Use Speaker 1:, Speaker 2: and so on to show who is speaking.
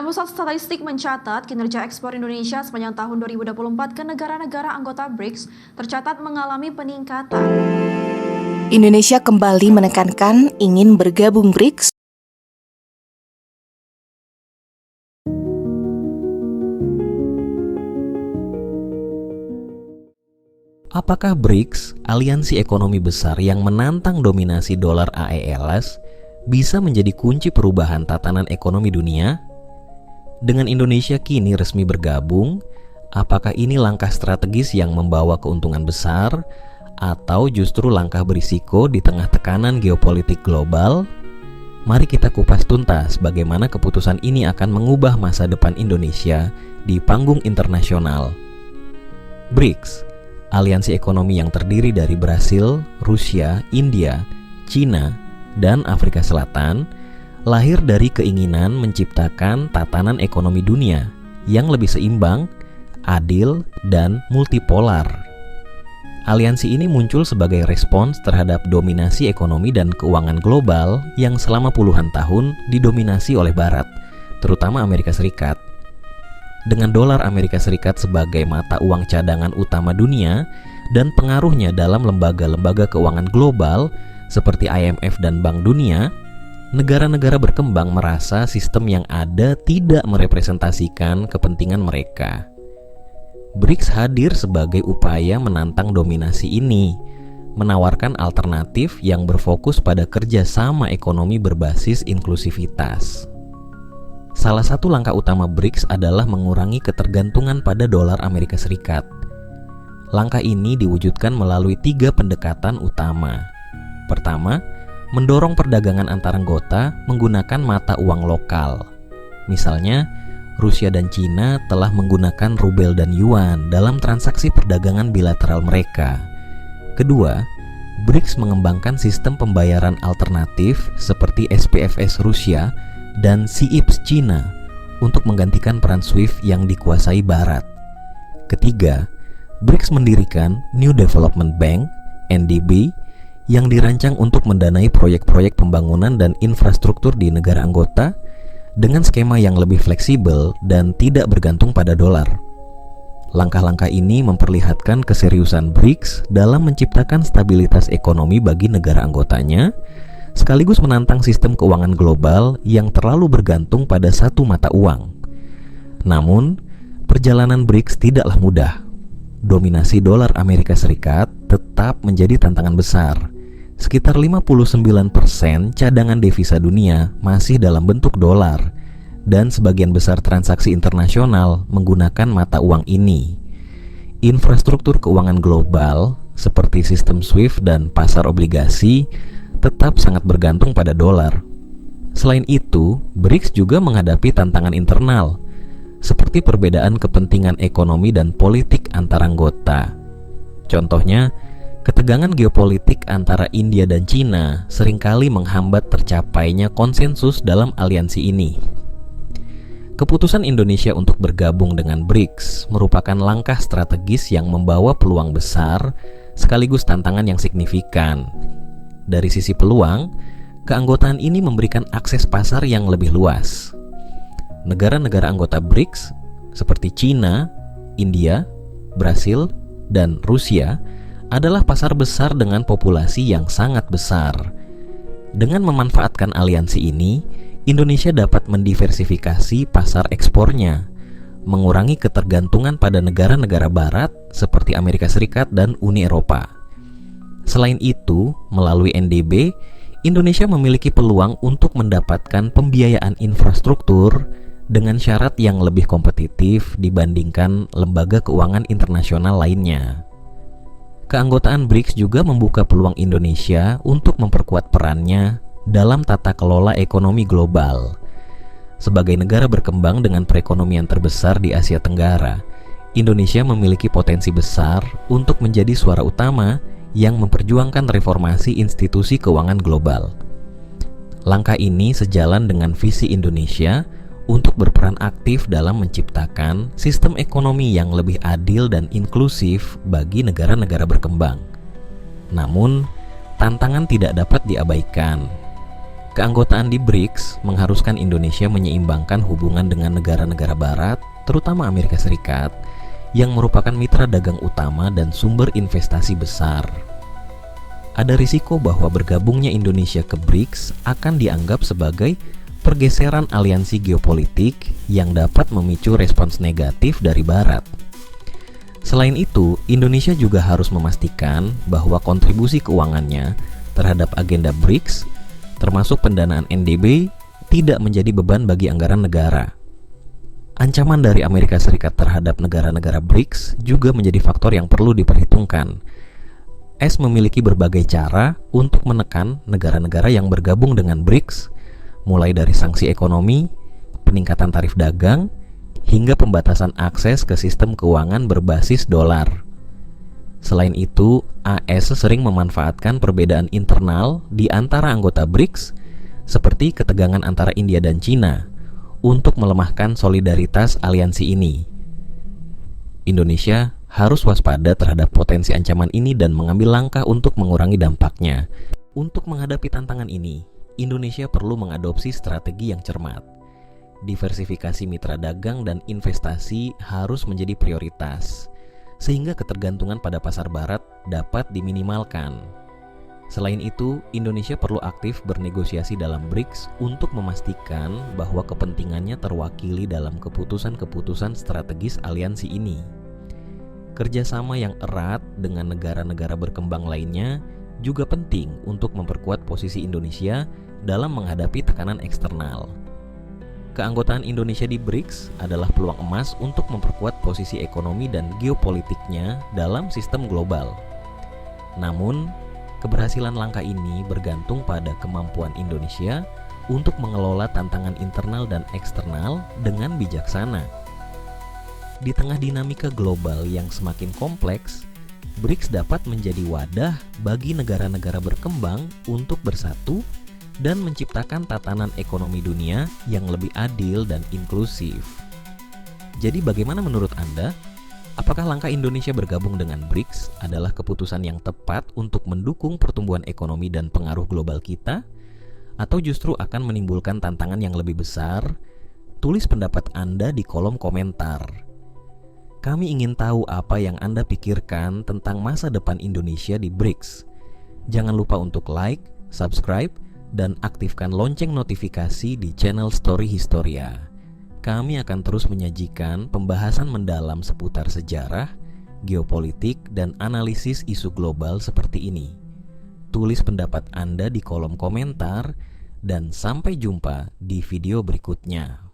Speaker 1: Pusat Statistik mencatat kinerja ekspor Indonesia sepanjang tahun 2024 ke negara-negara anggota BRICS tercatat mengalami peningkatan.
Speaker 2: Indonesia kembali menekankan ingin bergabung BRICS.
Speaker 3: Apakah BRICS, aliansi ekonomi besar yang menantang dominasi dolar AELS, bisa menjadi kunci perubahan tatanan ekonomi dunia? Dengan Indonesia kini resmi bergabung, apakah ini langkah strategis yang membawa keuntungan besar, atau justru langkah berisiko di tengah tekanan geopolitik global? Mari kita kupas tuntas bagaimana keputusan ini akan mengubah masa depan Indonesia di panggung internasional. BRICS, aliansi ekonomi yang terdiri dari Brasil, Rusia, India, Cina, dan Afrika Selatan, lahir dari keinginan menciptakan tatanan ekonomi dunia yang lebih seimbang, adil, dan multipolar. Aliansi ini muncul sebagai respons terhadap dominasi ekonomi dan keuangan global yang selama puluhan tahun didominasi oleh Barat, terutama Amerika Serikat. Dengan dolar Amerika Serikat sebagai mata uang cadangan utama dunia dan pengaruhnya dalam lembaga-lembaga keuangan global seperti IMF dan Bank Dunia, negara-negara berkembang merasa sistem yang ada tidak merepresentasikan kepentingan mereka. BRICS hadir sebagai upaya menantang dominasi ini, menawarkan alternatif yang berfokus pada kerjasama ekonomi berbasis inklusivitas. Salah satu langkah utama BRICS adalah mengurangi ketergantungan pada dolar Amerika Serikat. Langkah ini diwujudkan melalui 3 pendekatan utama. Pertama, mendorong perdagangan antar anggota menggunakan mata uang lokal. Misalnya, Rusia dan Cina telah menggunakan rubel dan yuan dalam transaksi perdagangan bilateral mereka. Kedua, BRICS mengembangkan sistem pembayaran alternatif seperti SPFS Rusia dan CIPS Cina untuk menggantikan peran SWIFT yang dikuasai Barat. Ketiga, BRICS mendirikan New Development Bank (NDB) yang dirancang untuk mendanai proyek-proyek pembangunan dan infrastruktur di negara anggota dengan skema yang lebih fleksibel dan tidak bergantung pada dolar. Langkah-langkah ini memperlihatkan keseriusan BRICS dalam menciptakan stabilitas ekonomi bagi negara anggotanya, sekaligus menantang sistem keuangan global yang terlalu bergantung pada satu mata uang. Namun, perjalanan BRICS tidaklah mudah. Dominasi dolar Amerika Serikat tetap menjadi tantangan besar. Sekitar 59% cadangan devisa dunia masih dalam bentuk dolar, dan sebagian besar transaksi internasional menggunakan mata uang ini. Infrastruktur keuangan global seperti sistem SWIFT dan pasar obligasi tetap sangat bergantung pada dolar. Selain itu, BRICS juga menghadapi tantangan internal, seperti perbedaan kepentingan ekonomi dan politik antar anggota. Contohnya, ketegangan geopolitik antara India dan Cina seringkali menghambat tercapainya konsensus dalam aliansi ini. Keputusan Indonesia untuk bergabung dengan BRICS merupakan langkah strategis yang membawa peluang besar sekaligus tantangan yang signifikan. Dari sisi peluang, keanggotaan ini memberikan akses pasar yang lebih luas. Negara-negara anggota BRICS seperti Cina, India, Brasil, dan Rusia adalah pasar besar dengan populasi yang sangat besar. Dengan memanfaatkan aliansi ini, Indonesia dapat mendiversifikasi pasar ekspornya, mengurangi ketergantungan pada negara-negara barat seperti Amerika Serikat dan Uni Eropa. Selain itu, melalui NDB, Indonesia memiliki peluang untuk mendapatkan pembiayaan infrastruktur dengan syarat yang lebih kompetitif dibandingkan lembaga keuangan internasional lainnya. Keanggotaan BRICS juga membuka peluang Indonesia untuk memperkuat perannya dalam tata kelola ekonomi global. Sebagai negara berkembang dengan perekonomian terbesar di Asia Tenggara, Indonesia memiliki potensi besar untuk menjadi suara utama yang memperjuangkan reformasi institusi keuangan global. Langkah ini sejalan dengan visi Indonesia untuk berperan aktif dalam menciptakan sistem ekonomi yang lebih adil dan inklusif bagi negara-negara berkembang. Namun, tantangan tidak dapat diabaikan. Keanggotaan di BRICS mengharuskan Indonesia menyeimbangkan hubungan dengan negara-negara barat, terutama Amerika Serikat, yang merupakan mitra dagang utama dan sumber investasi besar. Ada risiko bahwa bergabungnya Indonesia ke BRICS akan dianggap sebagai pergeseran aliansi geopolitik yang dapat memicu respons negatif dari barat. Selain itu, Indonesia juga harus memastikan bahwa kontribusi keuangannya terhadap agenda BRICS, termasuk pendanaan NDB, tidak menjadi beban bagi anggaran negara. Ancaman dari Amerika Serikat terhadap negara-negara BRICS juga menjadi faktor yang perlu diperhitungkan. AS memiliki berbagai cara untuk menekan negara-negara yang bergabung dengan BRICS, mulai dari sanksi ekonomi, peningkatan tarif dagang, hingga pembatasan akses ke sistem keuangan berbasis dolar. Selain itu, AS sering memanfaatkan perbedaan internal di antara anggota BRICS, seperti ketegangan antara India dan Cina, untuk melemahkan solidaritas aliansi ini. Indonesia harus waspada terhadap potensi ancaman ini dan mengambil langkah untuk mengurangi dampaknya. Untuk menghadapi tantangan ini, Indonesia perlu mengadopsi strategi yang cermat. Diversifikasi mitra dagang dan investasi harus menjadi prioritas, sehingga ketergantungan pada pasar barat dapat diminimalkan. Selain itu, Indonesia perlu aktif bernegosiasi dalam BRICS untuk memastikan bahwa kepentingannya terwakili dalam keputusan-keputusan strategis aliansi ini. Kerjasama yang erat dengan negara-negara berkembang lainnya juga penting untuk memperkuat posisi Indonesia dalam menghadapi tekanan eksternal. Keanggotaan Indonesia di BRICS adalah peluang emas untuk memperkuat posisi ekonomi dan geopolitiknya dalam sistem global. Namun, keberhasilan langkah ini bergantung pada kemampuan Indonesia untuk mengelola tantangan internal dan eksternal dengan bijaksana. Di tengah dinamika global yang semakin kompleks, BRICS dapat menjadi wadah bagi negara-negara berkembang untuk bersatu dan menciptakan tatanan ekonomi dunia yang lebih adil dan inklusif. Jadi bagaimana menurut Anda? Apakah langkah Indonesia bergabung dengan BRICS adalah keputusan yang tepat untuk mendukung pertumbuhan ekonomi dan pengaruh global kita? Atau justru akan menimbulkan tantangan yang lebih besar? Tulis pendapat Anda di kolom komentar. Kami ingin tahu apa yang Anda pikirkan tentang masa depan Indonesia di BRICS. Jangan lupa untuk like, subscribe, dan aktifkan lonceng notifikasi di channel Story Historia. Kami akan terus menyajikan pembahasan mendalam seputar sejarah, geopolitik, dan analisis isu global seperti ini. Tulis pendapat Anda di kolom komentar, dan sampai jumpa di video berikutnya.